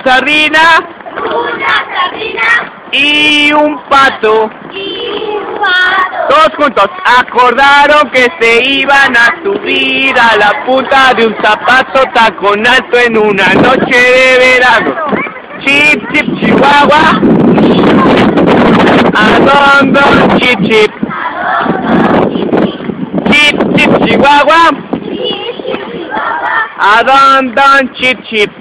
sardina y un pato. Todos juntos acordaron que se iban a subir a la punta de un zapato tacón alto en una noche de verano. Chip, chip, chihuahua. Adon, don, chip, chip. Chip, chip, chihuahua. Adon, don, chip, chip.